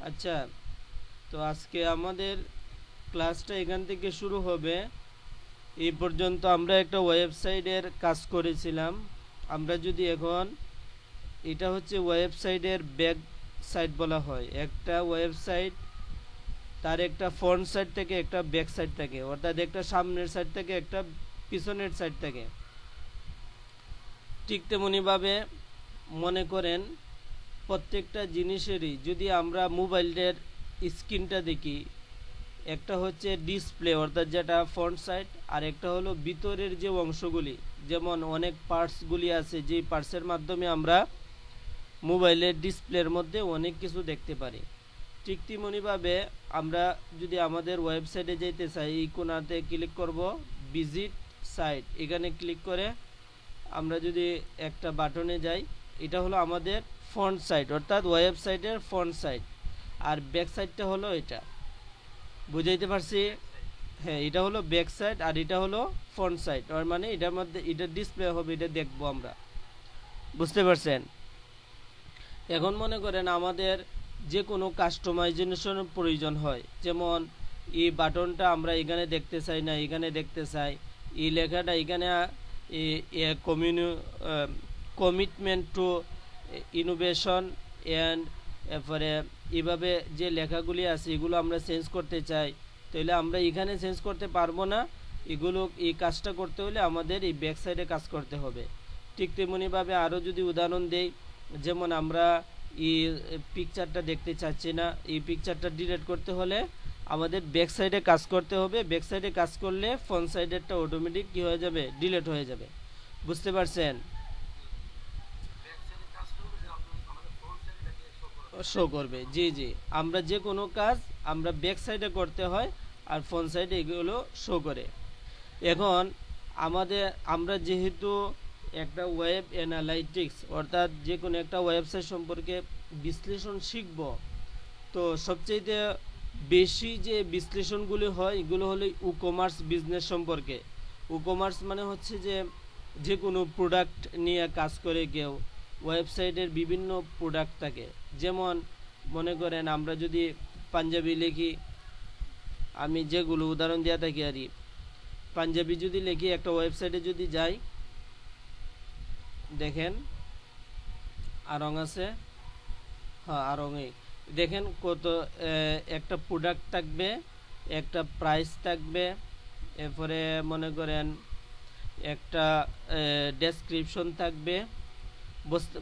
আচ্ছা, তো আজকে আমাদের ক্লাসটা এখান থেকে শুরু হবে। এই পর্যন্ত আমরা একটা ওয়েবসাইটের কাজ করেছিলাম। আমরা যদি এখন এটা হচ্ছে ওয়েবসাইটের ব্যাক সাইড বলা হয়। একটা ওয়েবসাইট তার একটা ফ্রন্ট সাইড থেকে একটা ব্যাক সাইড থাকে, অর্থাৎ একটা সামনের সাইড থেকে একটা পিছনের সাইড থাকে। ঠিক তেমনিভাবে মনে করেন প্রত্যেকটা জিনিসেরই যদি আমরা মোবাইলের স্ক্রিনটা দেখি, একটা হচ্ছে ডিসপ্লে অর্থাৎ যেটা ফ্রন্ট সাইড, আর একটা হলো ভিতরের যে অংশগুলি, যেমন অনেক পার্টসগুলি আছে যেই পার্টসের মাধ্যমে আমরা মোবাইলের ডিসপ্লের মধ্যে অনেক কিছু দেখতে পারি। ঠিক তেমনিভাবে আমরা যদি আমাদের ওয়েবসাইটে যেতে চাই, এই কোণাতে ক্লিক করব, ভিজিট সাইট, এখানে ক্লিক করে আমরা যদি একটা বাটনে যাই, এটা হলো আমাদের ফ্রন্ট সাইড অর্থাৎ ওয়েবসাইটের ফ্রন্ট সাইড, আর ব্যাক সাইডটা হলো এটা। বুঝাইতে পারছি? হ্যাঁ, এটা হলো ব্যাক সাইড আর এটা হলো ফ্রন্ট সাইড, আর মানে এটার মধ্যে এটা ডিসপ্লে হবে, এটা দেখবো আমরা। বুঝতে পারছেন? এখন মনে করেন আমাদের যে কোনো কাস্টমাইজেশনের প্রয়োজন হয়, যেমন এই বাটনটা আমরা এখানে দেখতে চাই না, এখানে দেখতে চাই, এই লেখাটা এখানে কমিটমেন্ট টু ইনোভেশন অ্যান্ড, এরপরে এভাবে যে লেখাগুলি আছে এগুলো আমরা চেঞ্জ করতে চাই, তাহলে আমরা এখানে চেঞ্জ করতে পারবো না। এগুলো এই কাজটা করতে হলে আমাদের এই ব্যাক সাইডে কাজ করতে হবে। ঠিক তেমনিভাবে আরও যদি উদাহরণ দেই, যেমন আমরা এই পিকচারটা দেখতে চাচ্ছি না, এই পিকচারটা ডিলিট করতে হলে আমাদের ব্যাক সাইডে কাজ করতে হবে। ব্যাক সাইডে কাজ করলে ফ্রন্ট সাইডেরটা অটোমেটিক কী হয়ে যাবে, ডিলিট হয়ে যাবে। বুঝতে পারছেন? শো করবে, জি জি। আমরা যে কোনো কাজ আমরা ব্যাক সাইডে করতে হয়, আর ফ্রন্ট সাইডে এগুলো শো করে। এখন আমাদের আমরা যেহেতু একটা ওয়েব অ্যানালাইটিক্স অর্থাৎ যে কোনো একটা ওয়েবসাইট সম্পর্কে বিশ্লেষণ শিখব, তো সবচেয়ে বেশি যে বিশ্লেষণগুলি হয় এগুলো হলো ই কমার্স বিজনেস সম্পর্কে। ই কমার্স মানে হচ্ছে যে যে কোনো প্রোডাক্ট নিয়ে কাজ করে কেউ, ওয়েবসাইটের বিভিন্ন প্রোডাক্ট থাকে। যেমন মনে করেন আমরা যদি পাঞ্জাবি লিখি, আমি যেগুলো উদাহরণ দেওয়া থাকি আর কি, পাঞ্জাবি যদি লিখি একটা ওয়েবসাইটে যদি যাই, দেখেন আরং আছে, হ্যাঁ আরঙে দেখেন কত একটা প্রোডাক্ট থাকবে, একটা প্রাইস থাকবে, এরপরে মনে করেন একটা ডেসক্রিপশন থাকবে।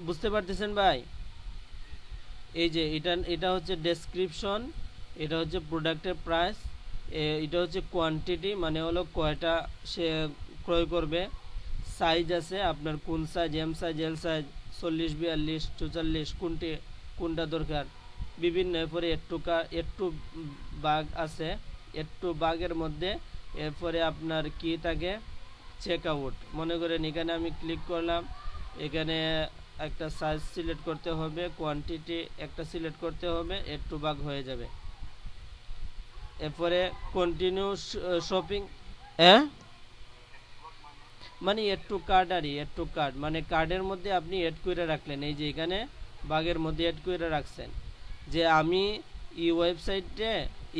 বুঝতে পারতেছেন ভাই? এই যে এটা এটা হচ্ছে ডেসক্রিপশন, এটা হচ্ছে প্রোডাক্টের প্রাইস, এটা হচ্ছে কোয়ান্টিটি মানে হলো কয়টা সে ক্রয় করবে, সাইজ আছে আপনার কোন size, M size, L size, 40, 42, 44, কোনটা দরকার, বিভিন্ন। এরপরে একটু বাগ আছে, একটু বাগের মধ্যে এরপরে আপনার কি থাকে, চেক আউট। মনে করেন এখানে আমি ক্লিক করলাম, এখানে একটা সাইজ সিলেক্ট করতে হবে, কোয়ান্টিটি একটা সিলেক্ট করতে হবে, একটু বাগ হয়ে যাবে। এরপরে কন্টিনিউ শপিং, হ্যাঁ মানে এড টু কার্ড, আর এড টু কার্ড মানে কার্ডের মধ্যে আপনি এড করে রাখলেন, এই যে এখানে বাগের মধ্যে এড করে রাখছেন যে আমি এই ওয়েবসাইটে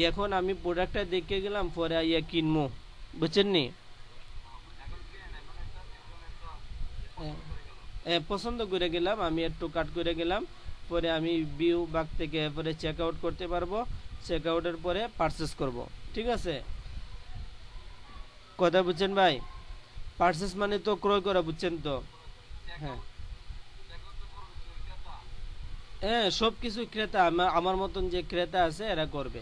এখন আমি প্রোডাক্টটা দেখে গেলাম, পরে ইয়ে কিনবো। বুঝছেন নি? পছন্দ করে গেলাম, আমি একটু কাট করে গেলাম, পরে আমি ভিউ বাগ থেকে পরে চেক আউট করতে পারবো, চেক আউটের পরে পারচেস করব। ঠিক আছে? কথা বুঝছেন ভাই? পারচেস মানে তো ক্রয় করা, বুঝছেন তো? হ্যাঁ হ্যাঁ, সব কিছু ক্রেতা আমার মতন যে ক্রেতা আছে এরা করবে।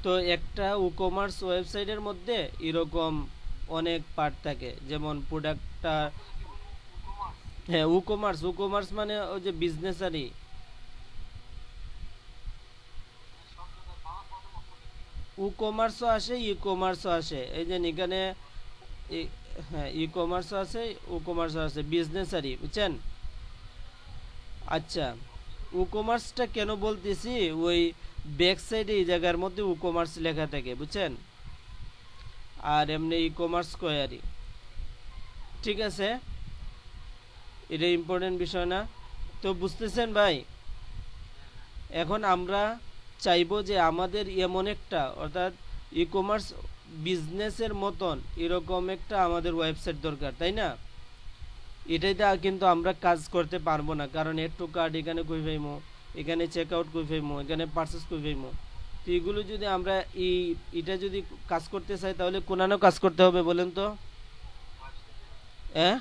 তো একটা ই কমার্স ওয়েবসাইটের মধ্যে এরকম অনেক পার্ট থাকে, যেমন প্রোডাক্টটা। হ্যাঁ, ই কমার্স মানে ওই যে বিজনেস আরই। ই কমার্সও আসে, ই কমার্সও আসে, এই যে এখানে হ্যাঁ ই কমার্সও আছে, ই কমার্সও আছে, বিজনেস আরই, বুঝছেন? আচ্ছা, ই কমার্সটা কেন বলতেছি, ওই ব্যাক সাইডে এই জায়গার মধ্যে ই কমার্স লেখা থাকে, বুঝছেন? আর এমনি ই কমার্স কোয়ারি। ঠিক আছে, এটা ইম্পর্টেন্ট বিষয় না? তো বুঝতেছেন ভাই? এখন আমরা চাইবো যে আমাদের এমন একটা, অর্থাৎ ই কমার্স বিজনেসের মতন এরকম একটা আমাদের ওয়েবসাইট দরকার, তাই না? এটাইতে কিন্তু আমরা কাজ করতে পারবো না, কারণ এড টু কার্ড এখানে কই পাইমো, এখানে চেক আউট কই পাইমো, এখানে পারচেস কই পাইমো। তো এগুলো যদি আমরা এটা যদি কাজ করতে চাই তাহলে কোনানো কাজ করতে হবে বলেন তো? হ্যাঁ,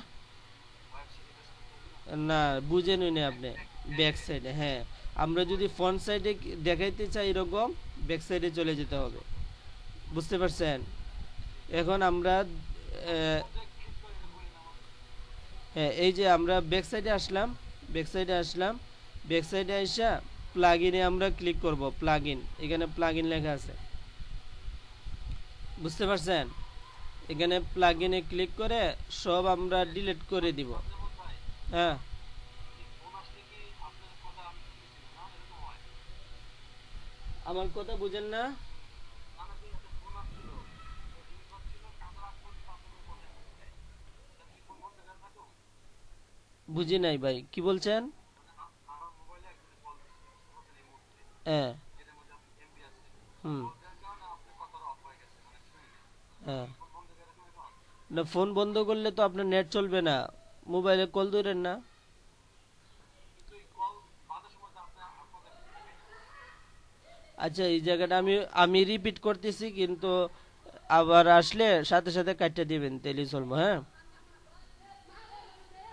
না বুঝেনই না আপনি। ব্যাক সাইডে, হ্যাঁ, আমরা যদি ফ্রন্ট সাইডে দেখাইতে চাই এরকম, ব্যাক সাইডে চলে যেতে হবে। বুঝতে পারছেন? এখন আমরা হ্যাঁ, এই যে আমরা ব্যাক সাইডে আসলাম, ব্যাক সাইডে আসলাম, ব্যাক সাইডে আইসা প্লাগ ইনে আমরা ক্লিক করব। প্লাগ ইন, এখানে প্লাগ ইন লেখা আছে, বুঝতে পারছেন? এখানে প্লাগ ইনে ক্লিক করে সব আমরা ডিলিট করে দিব। হ্যাঁ, আমার কথা বুঝেন না? বুঝি নাই ভাই, কি বলছেন? হ্যাঁ, হুম, হ্যাঁ, না ফোন বন্ধ করলে তো আপনার নেট চলবে না, মোবাইলে কল ধরেন না। আচ্ছা, এই জায়গাটা আমি আমি রিপিট করতেছি, কিন্তু আবার আসলে সাথে সাথে কাটতে দিবেন, তাহলেই চলবো। হ্যাঁ,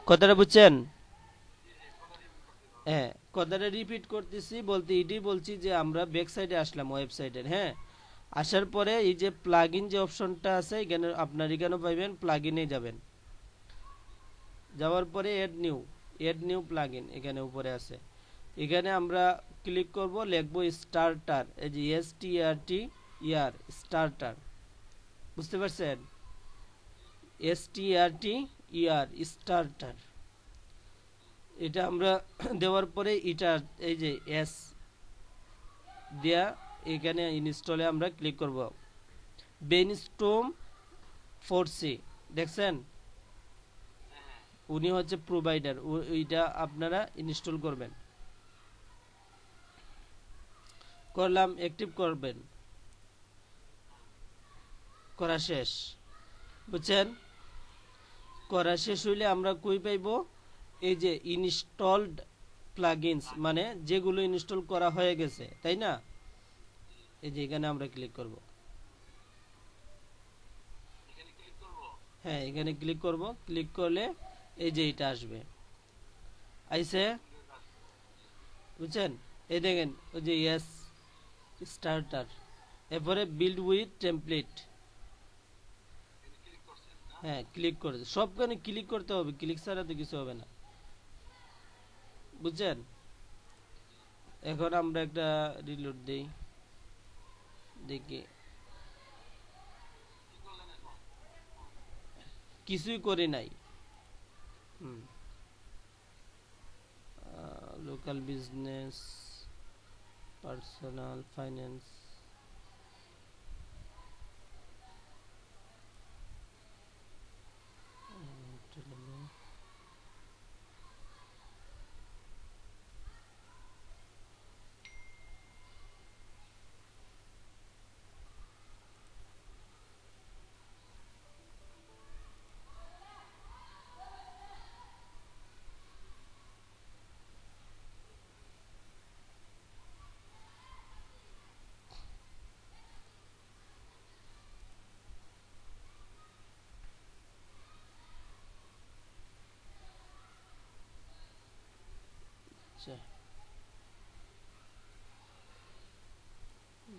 কথাটা বুঝছেন? হ্যাঁ, কথাটা রিপিট করতেছি, বলতে এটাই বলছি যে আমরা ব্যাক সাইডে আসলাম ওয়েবসাইটের। হ্যাঁ, আসার পরে এই যে প্লাগ ইন যে অপশনটা আছে, এখানে আপনার এখানে পাইবেন, প্লাগ ইনে যাবেন। যাওয়ার পরে এড নিউ প্লাগ ইন এখানে উপরে আছে। এখানে আমরা ক্লিক করব, লিখব স্টার্টার, এই যে STRT স্টার্টার, বুঝতে পারছেন? STRT এটা আমরা দেওয়ার পরে এটা এই যে এস দেয়া, এখানে ইনস্টলে আমরা ক্লিক করব। বেইনস্টর্ম 4C, দেখছেন? উনি হচ্ছে প্রোভাইডার, ওইটা আপনারা ইনস্টল করবেন। করলাম, অ্যাক্টিভ করবেন, করা শেষ, বুঝছেন? করা শেষ হইলে আমরা কই পাইব? এই যে ইনস্টলড প্লাগইনস, মানে যেগুলো ইনস্টল করা হয়ে গেছে, তাই না? এই যে এখানে আমরা ক্লিক করব। হ্যাঁ, এখানে ক্লিক করব, ক্লিক করলে এই যে এটা আসবে, আইছে, বুঝছেন? এই দেখেন ওই যে স্টার্টার, এরপরে বিল্ড উইথ টেমপ্লেট। হ্যাঁ, ক্লিক করে সবখানে ক্লিক করতে হবে, ক্লিক ছাড়া তো কিছু হবে না, বুঝছেন? এখন আমরা একটা রিলোড দেই, দেখি। কিছুই করি নাই। হুম, local business, personal finance,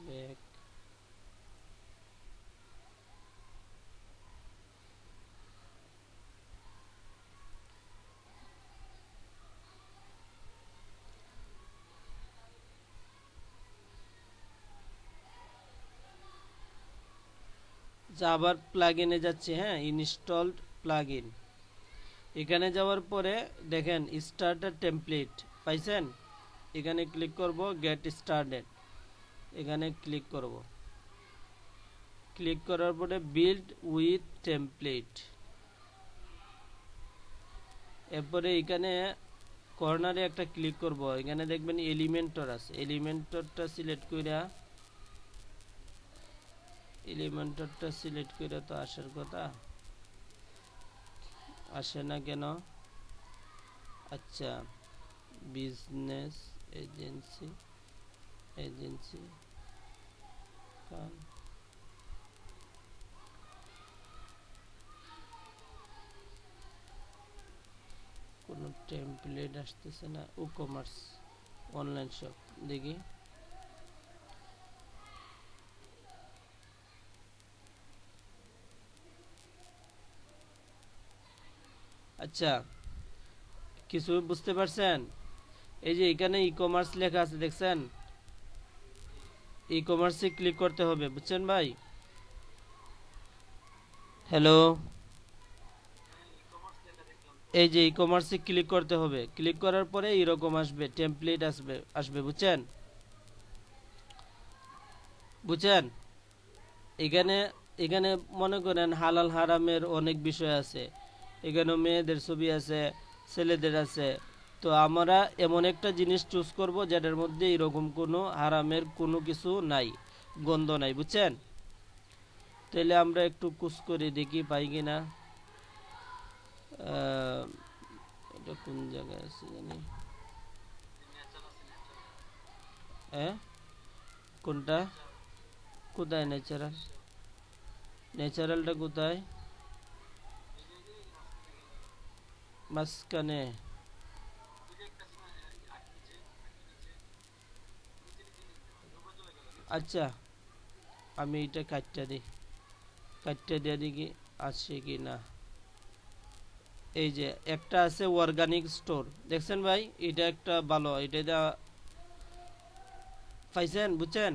back. আবার প্লাগ ইনে যাচ্ছে। হ্যাঁ, ইনস্টলড প্লাগ ইন, এখানে যাওয়ার পরে দেখেন স্টার্টার টেমপ্লেট পাইছেন? এখানে ক্লিক করব, গেট স্টার্টেড, এখানে ক্লিক করব। ক্লিক করার পরে বিল্ড উইথ টেমপ্লেট, এরপরে এখানে কর্নারে একটা ক্লিক করব, এখানে দেখবেন এলিমেন্টর আছে, এলিমেন্টরটা সিলেক্ট কইরা, এলিমেন্টরটা সিলেক্ট কইরা তো আসার কথা, আসে না কেন? আচ্ছা, বিজনেস এজেন্সি, এজেন্সি কোনো টেমপ্লেট আসতেছে না। ই কমার্স অনলাইন শপ দেখি। আচ্ছা, কিছু বুঝতে পারছেন? এই যে এখানে ই কমার্স লেখা আছে, দেখছেন? ই কমার্সে ক্লিক করতে হবে, বুঝছেন ভাই? হ্যালো, এই যে ই কমার্সে ক্লিক করতে হবে, ক্লিক করার পরে এরকম আসবে, টেমপ্লেট আসবে আসবে, বুঝছেন? বুঝছেন? এখানে এখানে মনে করেন হালাল হারামের অনেক বিষয় আছে, এখানে মেয়েদের ছবি আছে, ছেলেদের আছে। তো আমরা এমন একটা জিনিস চুজ করব যেটার মধ্যে এরকম কোনো হারামের কোনো কিছু নাই, গন্ধ নাই, বুঝছেন? তাহলে আমরা একটু কুচ করে দেখি পাই কিনা। এটা কোন জায়গায় আছে জানি, হ্যাঁ কোনটা, কোথায় ন্যাচারাল, ন্যাচারালটা কোথায়? মাঝখানে? আচ্ছা, আমি এটা কাটটা দিই, কাটটা দিয়ে দেখি আছে কি না। এই যে একটা আছে অর্গানিক স্টোর, দেখছেন ভাই? এটা একটা ভালো, এটা পাইছেন, বুঝছেন?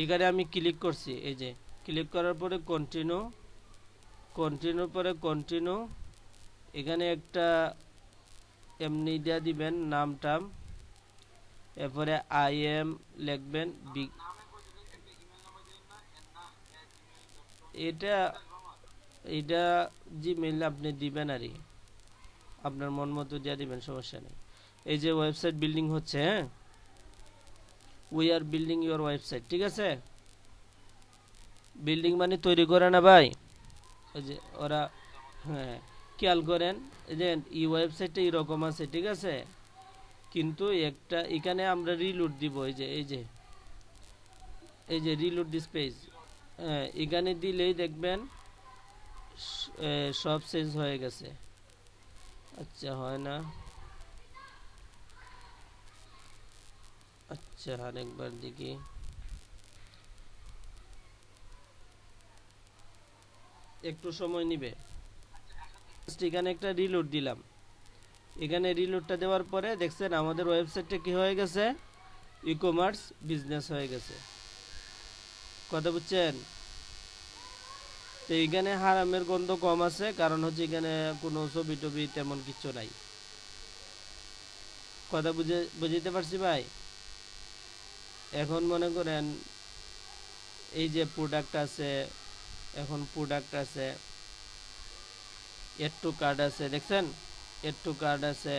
এখানে আমি ক্লিক করছি, এই যে ক্লিক করার পরে কন্টিনিউ, কন্টিনিউ পরে কন্টিনিউ, এখানে একটা এমনি দিয়া দিবেন নাম টাম, এরপরে আই এম লিখবেন এটা এটা জিমেইল আপনি দিবেন আর আপনার মন মতো দিয়ে দিবেন, সমস্যা নেই। এই যে ওয়েবসাইট বিল্ডিং হচ্ছে, হ্যাঁ, we are building your website, ঠিক আছে? বিল্ডিং মানে তৈরি করে না ভাই, ওই যে ওরা, হ্যাঁ, খেয়াল করেন এই যে এই ওয়েবসাইটটা এরকম আছে, ঠিক আছে? কিন্তু একটা এখানে আমরা রিলোড দিব, এই যে এই যে এই যে রিলোড দিস পেজ, হ্যাঁ, এখানে দিলেই দেখবেন সব চেঞ্জ হয়ে গেছে। আচ্ছা, হয় না, আচ্ছা আরেকবার দেখি, একটু সময় নিবে। এখানে একটা রিলোড দিলাম, এখানে রিলোডটা দেওয়ার পরে দেখছেন আমাদের ওয়েবসাইটটা কি হয়ে গেছে, ই কমার্স বিজনেস হয়ে গেছে, কথা বুঝছেন? তো এখানে হারামের গন্ধ কম আছে, কারণ হচ্ছে এখানে কোনো ছবি টবি তেমন কিছু নাই, কথা বুঝতে পারছি ভাই? এখন মনে করেন এই যে প্রোডাক্ট আছে, এখন প্রোডাক্ট আছে, এড টু কার্ড আছে, দেখছেন? এড টু কার্ড আছে,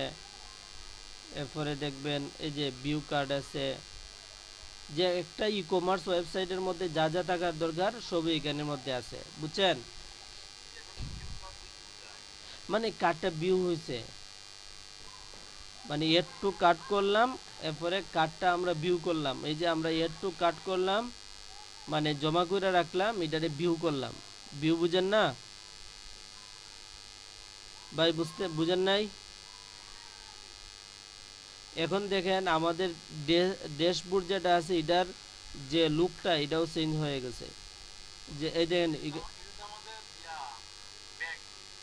এরপরে দেখবেন এই যে ভিউ কার্ড আছে, যে একটা ই কমার্স ওয়েবসাইটের মধ্যে যা যা থাকার দরকার সবই এখানের মধ্যে আছে, বুঝছেন? মানে কার্ডটা ভিউ হয়েছে, মানে এড টু কার্ড করলাম, এরপরে কার্ডটা আমরা ভিউ করলাম, এই যে আমরা এড টু কার্ড করলাম মানে জমা করে রাখলাম, এটারে ভিউ করলাম, ভিউ বুঝেন না ভাই? বুঝেন নাই? এখন দেখেন আমাদের ড্যাশবোর্ড যেটা আছে এটার যে লুকটা এটাও চেঞ্জ হয়ে গেছে, যে এই দেখেন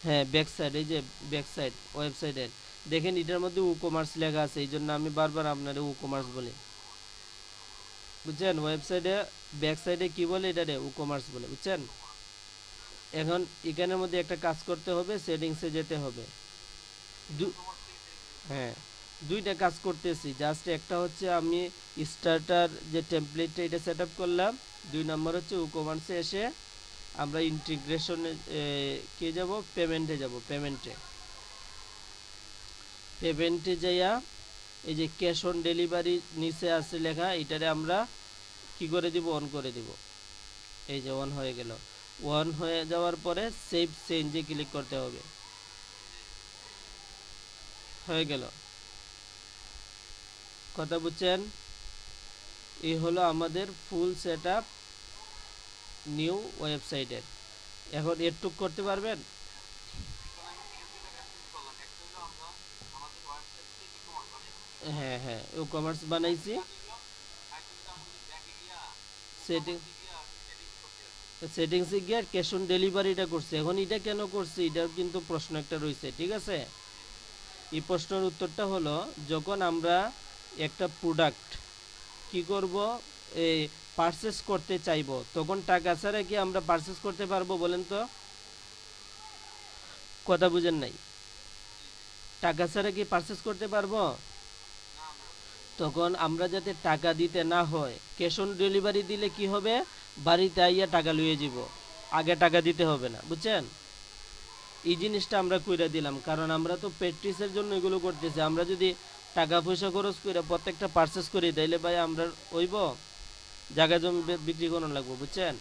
হ্যাঁ ব্যাক সাইড, এই যে ব্যাক সাইড ওয়েবসাইটের দেখেন এটার মধ্যে ই কমার্স লেখা আছে, এই জন্য আমি বারবার আপনারে ই কমার্স বলি, বুঝছেন? ওয়েবসাইটে ব্যাক সাইডে কি বলে, এটারে ই কমার্স বলে, বুঝছেন? এখন এখানের মধ্যে একটা কাজ করতে হবে, সেটিংসে যেতে হবে। হ্যাঁ, দুইটা কাজ করতেছি, জাস্ট একটা হচ্ছে আমি স্টার্টার যে টেমপ্লেটটা এটা সেট আপ করলাম, দুই নম্বর হচ্ছে ই কমার্সে এসে আমরা ইন্টিগ্রেশনে কে যাব, পেমেন্টে যাব, পেমেন্টে। পেমেন্টে যাইয়া এই যে ক্যাশ অন ডেলিভারি নিচে আছে লেখা, এটারে আমরা কি করে দিব, অন করে দিব। এই যে অন হয়ে গেল। অন হয়ে যাওয়ার পরে সেভ চেঞ্জে ক্লিক করতে হবে। হয়ে গেল, কথা বুঝছেন? এই হলো আমাদের ফুল সেটআপ নিউ ওয়েবসাইটের। এখন এরটুক করতে পারবেন? হ্যাঁ হ্যাঁ, ই কমার্স বানাইছি। সেটিং সেটিংসে গিয়ে ক্যাশ অন ডেলিভারিটা করছি। এখন এটা কেন করছি, এটার কিন্তু প্রশ্ন একটা রয়েছে, ঠিক আছে? এই প্রশ্নের উত্তরটা হলো, যখন আমরা একটা প্রোডাক্ট কি করব, এই পারচেস করতে চাইবো, তখন টাকা ছাড়া কি আমরা পারচেস করতে পারবো বলেন তো? কথা বুঝেন নাই? টাকা ছাড়া কি পারচেস করতে পারবো? তখন আমরা যাতে টাকা দিতে না হয়, ক্যাশ অন ডেলিভারি দিলে কি হবে, বাড়িতে আইয়া টাকা লইয়ে যাব, আগে টাকা দিতে হবে না, বুঝছেন? এই জিনিসটা আমরা কইরা দিলাম, কারণ আমরা তো প্র্যাকটিসের জন্য এগুলো করতেছি। আমরা যদি টাকা পয়সা খরচ করে প্রত্যেকটা পারচেস করি, তাইলে ভাই আমরা হইব, জায়গা জমি বিক্রি করানো লাগবো, বুঝছেন?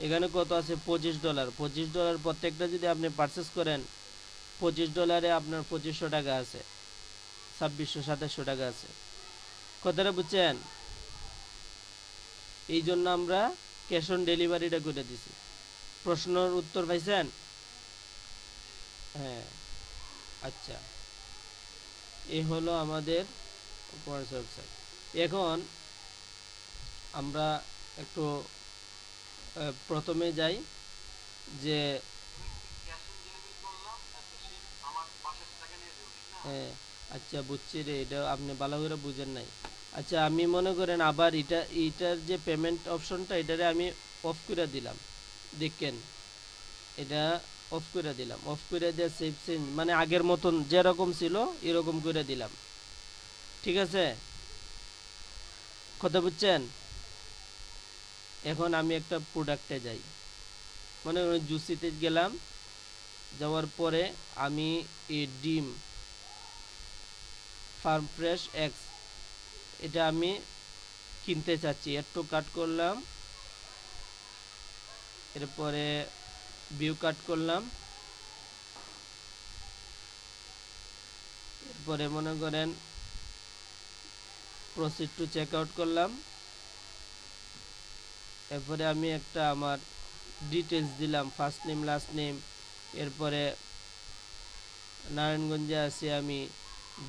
এখানে কত আছে, $25। $25 প্রত্যেকটা যদি আপনি পারচেস করেন, $25 আপনার 2500 টাকা আছে, 2600 2700 টাকা আছে। কথাটা বুঝছেন? এই জন্য আমরা ক্যাশ অন ডেলিভারিটা করে দিছি। প্রশ্নের উত্তর পাইছেন? হ্যাঁ। আচ্ছা, এই হলো আমাদের ওয়েবসাইট। এখন আমরা একটু প্রথমে যাই যে হ্যাঁ, আচ্ছা বুঝছি রে, এটা আপনি ভালো করে বুঝেন নাই। আচ্ছা, আমি মনে করেন আবার এইটার যে পেমেন্ট অপশনটা, এটারে আমি অফ করে দিলাম, দেখেন, এটা অফ করে দিলাম। অফ করে দিয়ে সেভ চেঞ্জ মানে আগের মতন যেরকম ছিল এরকম করে দিলাম, ঠিক আছে? কথা বুঝছেন? এখন আমি একটা প্রোডাক্টে যাই, মনে করেন জুসিতে গেলাম, যাওয়ার পরে আমি এই ডিম ফার্ম ফ্রেশ এক্স, এটা আমি কিনতে চাচ্ছি, একটু কাট করলাম, এরপরে ভিউ কাট করলাম, এরপরে মনে করেন প্রসিড টু চেক আউট করলাম, এরপরে আমি একটা আমার ডিটেলস দিলাম, ফার্স্ট নেম লাস্ট নেম, এরপরে নারায়ণগঞ্জে আছি আমি,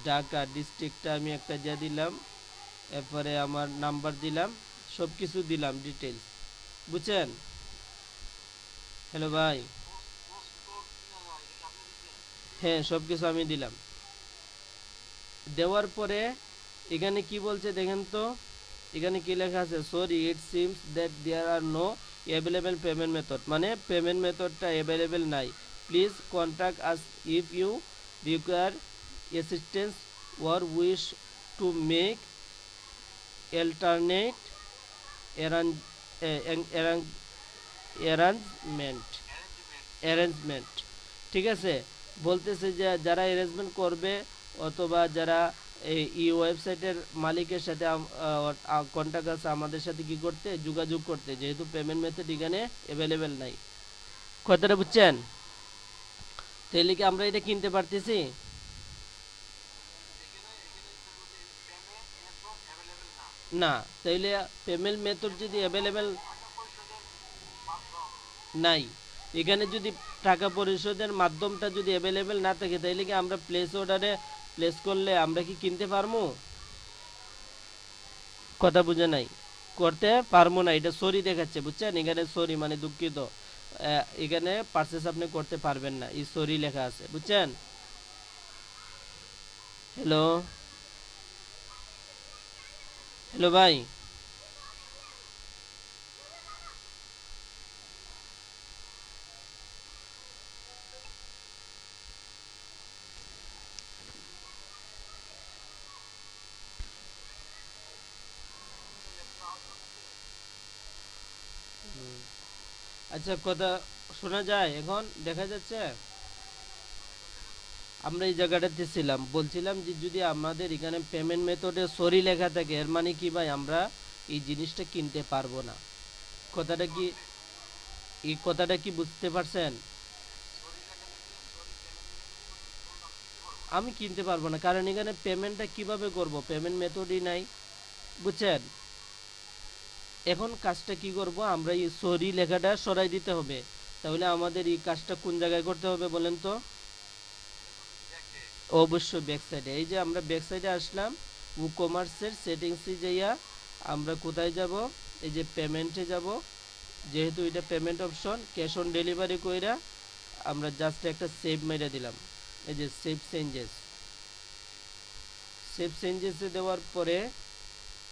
ঢাকা ডিস্ট্রিক্টটা আমি একটা দিয়ে দিলাম, এরপরে আমার নাম্বার দিলাম, সব কিছু দিলাম ডিটেলস, বুঝছেন? হ্যালো ভাই, হ্যাঁ সব কিছু আমি দিলাম। দেওয়ার পরে এখানে কি বলছে দেখেন তো, এখানে কি লেখা আছে, sorry it seems that there are no available payment method, মানে পেমেন্ট মেথডটা অ্যাভেলেবেল নাই, please contact us if you require assistance or wish to make alternate arrange- arrange- arrangement arrangement, ঠিক আছে? বলতেছে যে যারা অ্যারেঞ্জমেন্ট করবে, অথবা যারা এই ওয়েবসাইটের মালিকের সাথে কন্ট্যাক্ট আছে, আমাদের সাথে কি করতে, যোগাযোগ করতে, যেহেতু পেমেন্ট মেথড এখানে অ্যাভেলেবেল নাই। কথাটা বুঝছেন? তাহলে কি আমরা এটা কিনতে পারতেছি? না। তাইলে পেমেন্ট মেথড যদি অ্যাভেলেবেল নাই, এখানে যদি টাকা পরিশোধের মাধ্যমটা যদি অ্যাভেলেবেল না থাকে, তাইলে কি আমরা প্লেস অর্ডারে প্লেস করলে আমরা কি কিনতে পারবো? কথা বুঝে নাই? করতে পারবো না, এটা সরি দেখাচ্ছে, বুঝছেন? এখানে সরি মানে দুঃখিত, এখানে পারচেস আপনি করতে পারবেন না, এই সরি লেখা আছে, বুঝছেন? হ্যালো, হ্যালো ভাই। আচ্ছা, কথা শোনা যায়? এখন দেখা যাচ্ছে? আমরা এই জায়গাটাতে ছিলাম, বলছিলাম যে যদি আমাদের এখানে পেমেন্ট মেথডে সরি লেখা থাকে এর মানে কি ভাই, আমরা এই জিনিসটা কিনতে পারবো না। কথাটা কি, এই কথাটা কি বুঝতে পারছেন? আমি কিনতে পারবো না, কারণ এখানে পেমেন্টটা কিভাবে করব, পেমেন্ট মেথডই নাই, বুঝছেন? এখন কাজটা কি করব, আমরা এই সরি লেখাটা সরাই দিতে হবে। তাহলে আমাদের এই কাজটা কোন জায়গায় করতে হবে বলেন তো? অবশ্যই ব্যাক সাইডে। এই যে আমরা ব্যাক সাইডে আসলাম, ই কমার্সের সেটিংসে যাইয়া আমরা কোথায় যাব, এই যে পেমেন্টে যাব। যেহেতু এটা payment option, cash on delivery কইরা আমরা জাস্ট একটা সেভ মেরে দিলাম। এই যে সেভ চেঞ্জেস, সেভ চেঞ্জেসে দেওয়ার পরে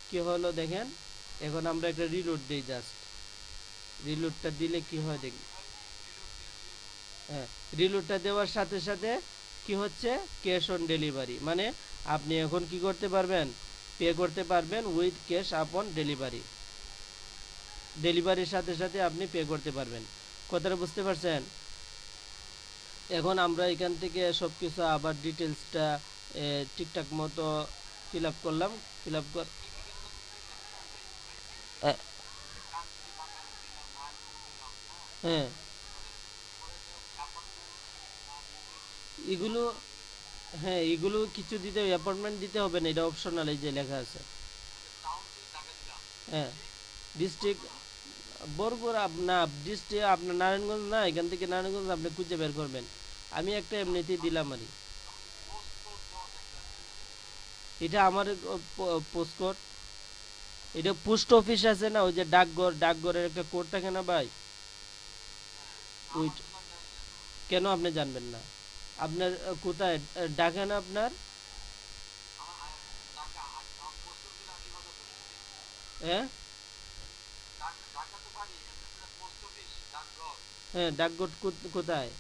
কি হলো দেখেন, এখন আমরা একটা রিলোড দিই জাস্ট। রিলোডটা দিলে কি হয় দেখি, হ্যাঁ, রিলোডটা দেওয়ার সাথে সাথে কি হচ্ছে, ক্যাশ অন ডেলিভারি, মানে আপনি এখন কি করতে পারবেন, পে করতে পারবেন উইথ ক্যাশ আপন ডেলিভারি। ডেলিভারির সাথে সাথে আপনি পে করতে পারবেন। কথাটা বুঝতে পারছেন? এখন আমরা এখান থেকে সব কিছু আবার ডিটেলসটা ঠিকঠাক মতো ফিল আপ করলাম। ফিল আপ কর, আহ, হ্যাঁ, এগুলো, হ্যাঁ এগুলো কিছু দিতে, অ্যাপয়েন্টমেন্ট দিতে হবে না, এটা অপশনাল, এই যে লেখা আছে। হ্যাঁ, ডিস্ট্রিক্ট বরগুড়া না, ডিস্ট্রিক্ট আপনার নারায়ণগঞ্জ না, এখান থেকে নারায়ণগঞ্জ আপনি খুঁজে বের করবেন। আমি একটা এমনিতেই দিলাম আরই। এটা আমার পোস্টকোড, এটা পোস্ট অফিস আছে না, ওই যে ডাকঘর, ডাকঘরের একটা কোড থাকে না ভাই, ওই। কেন আপনি জানবেন না? আপনার কোথায় ডাকে না আপনার? হ্যাঁ, হ্যাঁ ডাকঘর কোথায়?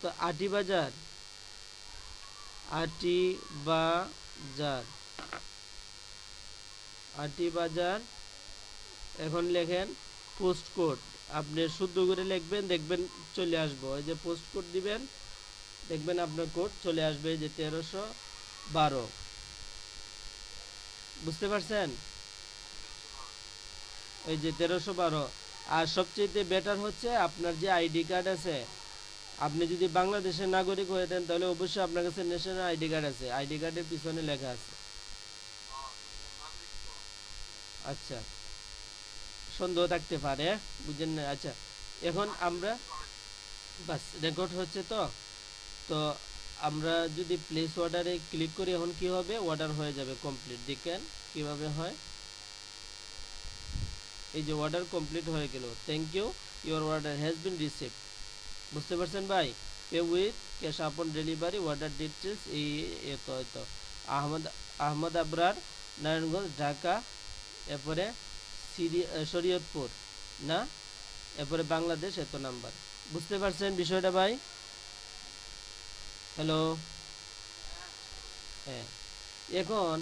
তো আটি বাজার, আটি বাজার, আটি বাজার। এখন লেখেন পোস্ট কোড, আপনি শুদ্ধ করে লিখবেন, দেখবেন চলে আসবো। এই যে পোস্ট কোড দিবেন, দেখবেন আপনার কোড চলে আসবে, এই যে 1312। বুঝতে পারছেন? এই যে 1312। আর সবচেয়ে বেটার হচ্ছে আপনার যে আইডি কার্ড আছে, আপনি যদি বাংলাদেশের নাগরিক হয়ে থাকেন তাহলে অবশ্যই আপনার কাছে ন্যাশনাল আইডি কার্ড আছে, আইডি কার্ডের পিছনে লেখা আছে। আচ্ছা, সন্দেহ থাকতে পারে, বুঝেন না? আচ্ছা, এখন আমরা বাস রেকর্ড হচ্ছে তো। তো আমরা যদি প্লেস অর্ডারে ক্লিক করি, এখন কি হবে, অর্ডার হয়ে যাবে কমপ্লিট। দেখেন কিভাবে হয়, এই যে অর্ডার কমপ্লিট হয়ে গেল, thank you, your order has been received. বুঝতে পারছেন ভাই? Pay with cash upon delivery, order details এই, এত এত আহমদ, আহমদ আবরার, নারায়ণগঞ্জ, ঢাকা, এরপরে শরীয়তপুর, না, এরপরে বাংলাদেশ, এত নাম্বার। বুঝতে পারছেন বিষয়টা ভাই? হ্যালো, হ্যাঁ। এখন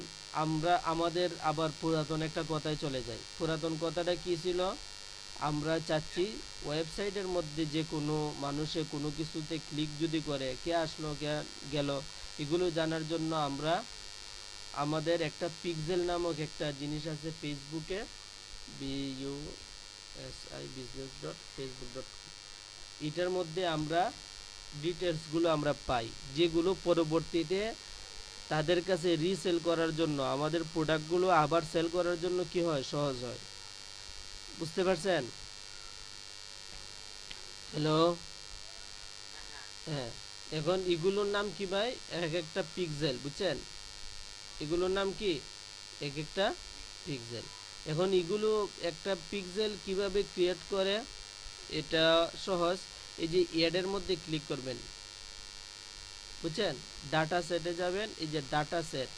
আমরা আমাদের আবার পুরাতন একটা কথায় চলে যাই। পুরাতন কথাটা কি ছিল, আমরা চাচ্ছি ওয়েবসাইটের মধ্যে যে কোনো মানুষে কোনো কিছুতে ক্লিক যদি করে, কে আসলো কে গেল, এগুলো জানার জন্য আমরা আমাদের একটা পিক্সেল নামক একটা জিনিস আছে ফেসবুকে, BUSI business dot Facebook dot com. এটার মধ্যে আমরা ডিটেলসগুলো আমরা পাই, যেগুলো পরবর্তীতে তাদের কাছে রিসেল করার জন্য, আমাদের প্রোডাক্টগুলো আবার সেল করার জন্য কি হয়, সহজ হয়। বুঝতে পারছেন? হ্যালো, হ্যাঁ। এখন এগুলোর নাম কি ভাই, এক একটা পিক্সেল, বুঝছেন? এগুলোর নাম কি, এক একটা পিক্সেল। এখন এগুলো একটা পিক্সেল কিভাবে ক্রিয়েট করে, এটা সহজ। এই যে অ্যাডের মধ্যে ক্লিক করবেন, বুঝছেন? ডাটা সেটে যাবেন, এই যে data set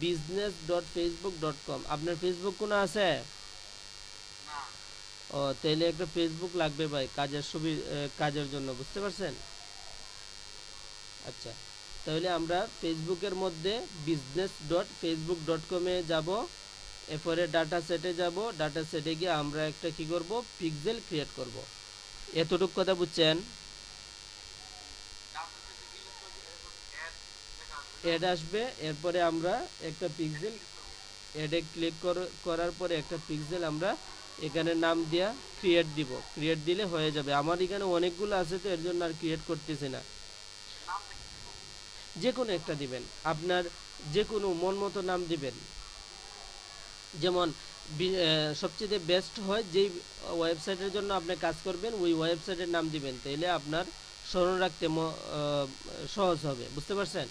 business dot Facebook dot com. আপনার ফেসবুক কোনো আছে? ও, তাহলে একটা ফেসবুক লাগবে ভাই, কাজের কাজের জন্য, বুঝতে পারছেন? আচ্ছা, তাহলে আমরা ফেসবুকের মধ্যে বিজনেস ডট ফেসবুক ডট কমে যাব, এরপরে ডাটা সেটে যাব, ডাটা সেটে গিয়ে আমরা একটা কি করব, পিক্সেল ক্রিয়েট করব। এতটুক কথা বুঝছেন? অ্যাড আসবে, এরপরে আমরা একটা পিক্সেল অ্যাডে ক্লিক করার পরে একটা পিক্সেল আমরা এখানে নাম দিয়া ক্রিয়েট দিব, ক্রিয়েট দিলে হয়ে যাবে। আমার এখানে অনেকগুলো আছে তো এর জন্য আর ক্রিয়েট করতেছি না। যে কোনো একটা দিবেন, আপনার যে কোনো মন মতো নাম দিবেন। যেমন সবচেয়ে বেস্ট হয় যেই ওয়েবসাইটের জন্য আপনি কাজ করবেন ওই ওয়েবসাইটের নাম দিবেন, তাইলে আপনার স্মরণ রাখতে সহজ হবে, বুঝতে পারছেন?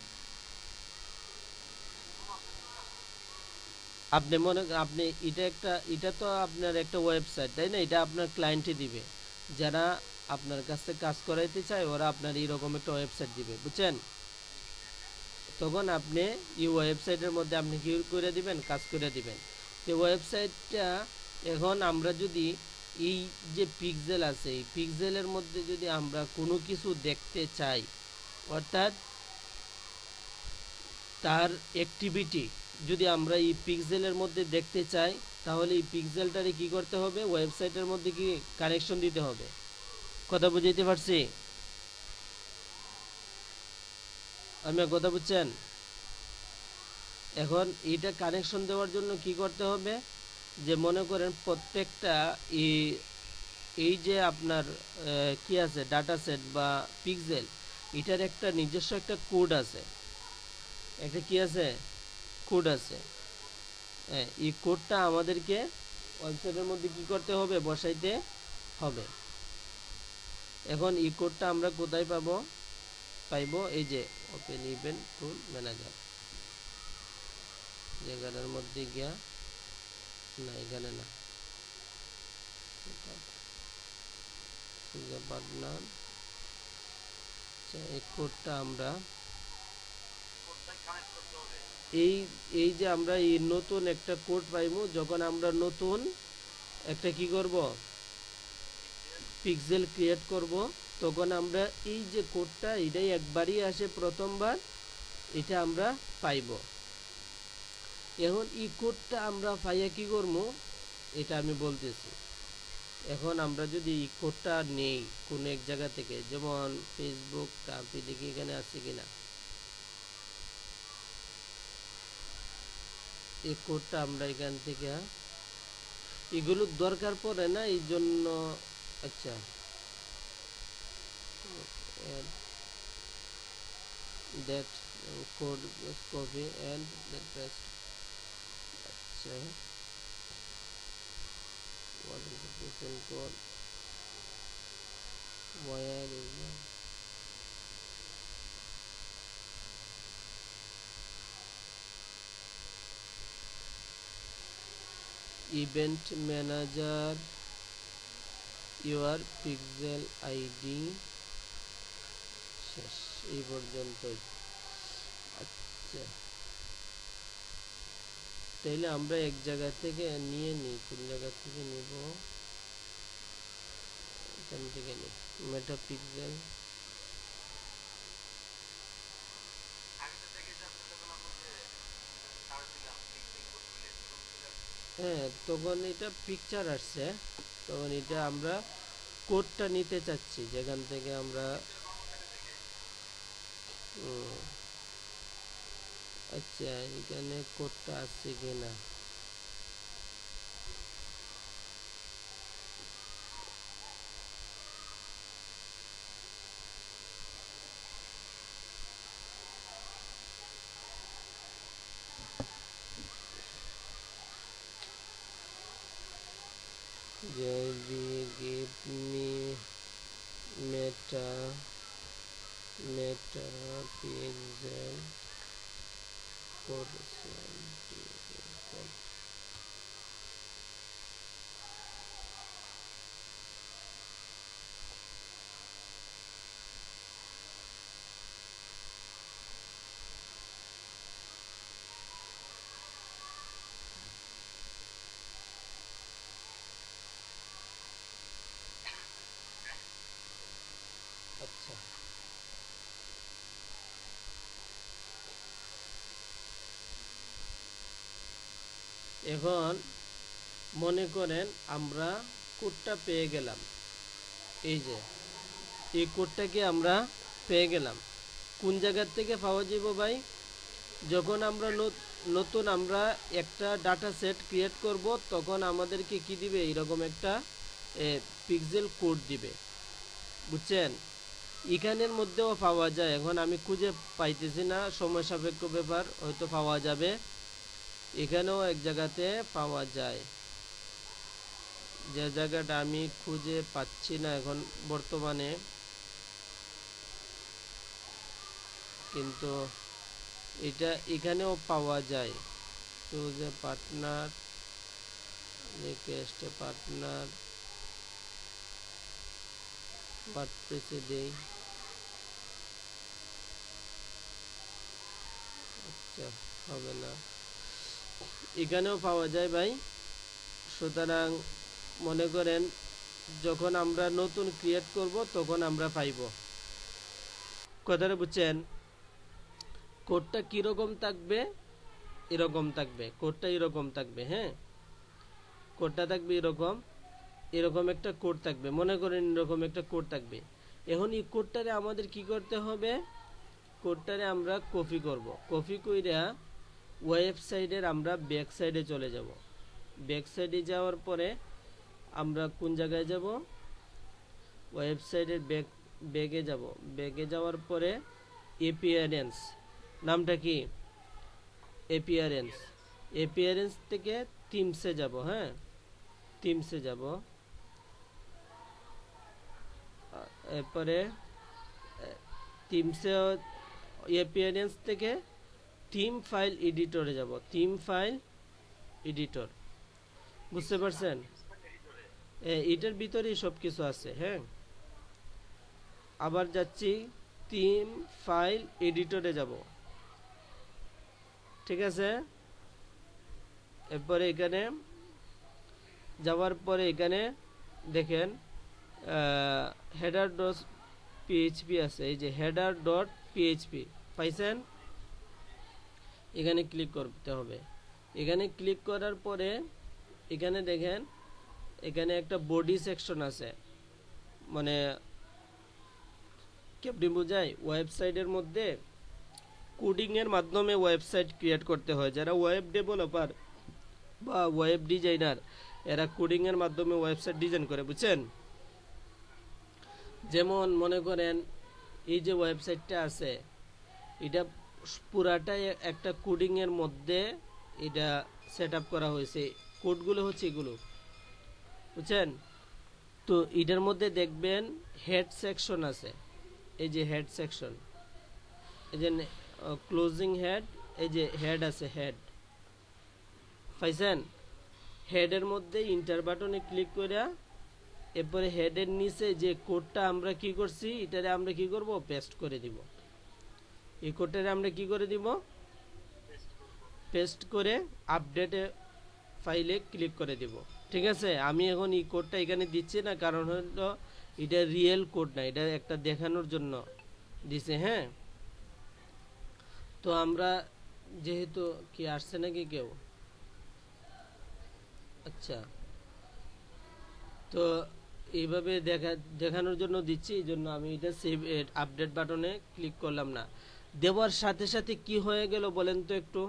আপনি এটা তো আপনার একটা ওয়েবসাইট, তাই না? এটা আপনার ক্লায়েন্টই দিবে, যারা আপনার কাছে কাজ করাইতে চায় ওরা আপনার এইরকম একটা ওয়েবসাইট দিবে, বুঝছেন? তখন আপনি এই ওয়েবসাইটের মধ্যে আপনি কি করে দিবেন, কাজ করে দিবেন। তো ওয়েবসাইটটা এখন আমরা যদি এই যে পিক্সেল আছে এই পিক্সেলের মধ্যে যদি আমরা কোনো কিছু দেখতে চাই, অর্থাৎ তার অ্যাক্টিভিটি যদি আমরা এই পিক্সেলের মধ্যে দেখতে চাই, তাহলে এই পিক্সেলটারে কি করতে হবে, ওয়েবসাইটের মধ্যে কি কানেকশন দিতে হবে। কথা বুঝাইতে পারছি? আমি কথা বুঝছেন? এখন এইটা কানেকশন দেওয়ার জন্য কি করতে হবে, যে মনে করেন প্রত্যেকটা এই এই যে আপনার কি আছে ডাটা সেট বা পিক্সেল, এটার একটা নিজস্ব একটা কোড আছে, একটা কি আছে, কোড আছে। হ্যাঁ, এই কোডটা আমাদেরকে ওয়েবসাইটের মধ্যে কি করতে হবে, বসাইতে হবে। এখন এই কোডটা আমরা কোথায় পাইবো? এই যে ওপেন ইভেন্ট টুল ম্যানেজার জায়গাটার মধ্যে গিয়া, না এখানে না, পার্টনার। এই কোডটা আমরা এই এই যে আমরা এই নতুন একটা কোড পাইবো যখন আমরা নতুন একটা কি করব, পিক্সেল ক্রিয়েট করব, তখন আমরা এই যে কোডটা এটাই একবারই আসে প্রথমবার, এটা আমরা পাইব। এখন এই কোডটা আমরা পাইয়া কি করবো এটা আমি বলতেছি। এখন আমরা যদি এই কোডটা নেই কোনো এক জায়গা থেকে, যেমন ফেসবুক, আপনি দেখি এখানে আছে কিনা, এই কোডটা আমরা এখান থেকে, এগুলোর দরকার পড়ে না এই জন্য। আচ্ছা, that code is copy and the paste. আচ্ছা, what is the different code, where is the event manager your pixel id শেষ, এই পর্যন্তই। আচ্ছা, তাইলে আমরা এক জায়গা থেকে নিয়ে নিই, কোন জায়গা থেকে নিব, এখান থেকে নিই মেটা পিক্সেল। হ্যাঁ, তখন এটা পিকচার আসছে, তখন এটা আমরা কোডটা নিতে চাচ্ছি যেখান থেকে আমরা আচ্ছা এখানে কোডটা আসছে কিনা, যদি give me meta pixel code আচ্ছা, এখন মনে করেন আমরা কোডটা পেয়ে গেলাম, এই যে এই কোডটাকে আমরা পেয়ে গেলাম। কোন জায়গার থেকে পাওয়া যাবে ভাই, যখন আমরা নতুন আমরা একটা ডাটা সেট ক্রিয়েট করব, তখন আমাদেরকে কি দিবে, এরকম একটা পিক্সেল কোড দিবে, বুঝছেন? এখানের মধ্যেও পাওয়া যায়, এখন আমি খুঁজে পাইতেছি না, সময় সাপেক্ষ ব্যাপার, হয়তো পাওয়া যাবে। এখানেও এক জায়গাতে পাওয়া যায়, যে জায়গাটা আমি খুঁজে পাচ্ছি না এখন বর্তমানে, কিন্তু এটা এখানেও পাওয়া যায়। Choose a partner, request a partner, ওয়ার্ডপ্রেসে দেই। আচ্ছা, হবে না, এখানেও পাওয়া যায় ভাই। সুতরাং মনে করেন যখন আমরা নতুন ক্রিয়েট করব তখন আমরা পাইব। কথাটা বুঝছেন? কোডটা কীরকম থাকবে, এরকম থাকবে, কোডটা এরকম থাকবে। হ্যাঁ, কোডটা থাকবে এরকম, এরকম একটা কোড থাকবে, মনে করেন এরকম একটা কোড থাকবে। এখন এই কোডটারে আমাদের কি করতে হবে, কোডটারে আমরা কপি করব, কপি কইরা ওয়েবসাইটের আমরা ব্যাক সাইডে চলে যাব। ব্যাক সাইডে যাওয়ার পরে আমরা কোন জায়গায় যাব, ওয়েবসাইটের ব্যাগে যাব। ব্যাগে যাওয়ার পরে এপিয়ারেন্স, নামটা কি, এপিয়ারেন্স, এপিয়ারেন্স থেকে থিমসে যাব। হ্যাঁ, থিমসে যাব। এরপরে থিমসে, এপিয়ারেন্স থেকে থিম ফাইল এডিটরে যাব, থিম ফাইল এডিটর, বুঝতে পারছেন? এটার ভিতরেই সব কিছু আছে। হ্যাঁ, আবার যাচ্ছি, থিম ফাইল এডিটরে যাব, ঠিক আছে? এরপরে এখানে যাওয়ার পরে এখানে দেখেন হেডার ডট পিএইচপি আছে, এই যে হেডার ডট পিএইচপি পাইছেন, এখানে ক্লিক করতে হবে। এখানে ক্লিক করার পরে এখানে দেখেন, এখানে একটা বডি সেকশন আছে, মানে কেমনি বোঝায়, ওয়েবসাইটের মধ্যে কোডিংয়ের মাধ্যমে ওয়েবসাইট ক্রিয়েট করতে হয়। যারা ওয়েব ডেভেলপার বা ওয়েব ডিজাইনার, এরা কোডিংয়ের মাধ্যমে ওয়েবসাইট ডিজাইন করে, বুঝছেন? যেমন মনে করেন এই যে ওয়েবসাইটটা আছে, এটা পুরাটাই একটা কোডিংয়ের মধ্যে এটা সেট আপ করা হয়েছে। কোডগুলো হচ্ছে এগুলো, বুঝছেন? তো এটার মধ্যে দেখবেন হেড সেকশন আছে, এই যে হেড সেকশন, এই যে ক্লোজিং হেড, এই যে হেড আছে, হেড পাইছেন? হেডের মধ্যে ইন্টার বাটনে ক্লিক করে এরপরে হেডের নিচে যে কোডটা আমরা কি করছি, এটারে আমরা কি করব, পেস্ট করে দিব। এই কোডটারে আমরা কি করে দিব, পেস্ট করে আপডেটে ফাইলে ক্লিক করে দিব, ঠিক আছে? আমি এখন এই কোডটা এখানে দিচ্ছি না, কারণ হলো এটা রিয়েল কোড না, এটা একটা দেখানোর জন্য দিছে। হ্যাঁ, তো আমরা যেহেতু কি আসছে নাকি কেউ, আচ্ছা, তো এইভাবে দেখানোর জন্য দিচ্ছি, এই জন্য আমি এটা সেভ আপডেট বাটনে ক্লিক করলাম না। দেওয়ার সাথে সাথে কি হয়ে গেল বলেন তো একটু,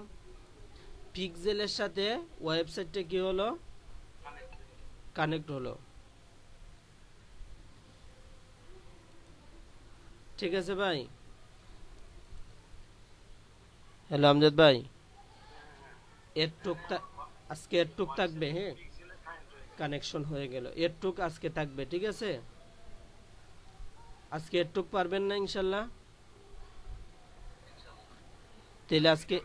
পিক্সেলের সাথে ওয়েবসাইটটা কি হলো, কানেক্ট হলো, ঠিক আছে ভাই? হ্যালো আমজাদ ভাই, এরটুক আজকে এরটুক থাকবে। হ্যাঁ, কানেকশন হয়ে গেল, এরটুক আজকে থাকবে, ঠিক আছে? আজকে এরটুক পারবেন না ইনশাল্লাহ? তাহলে আজকে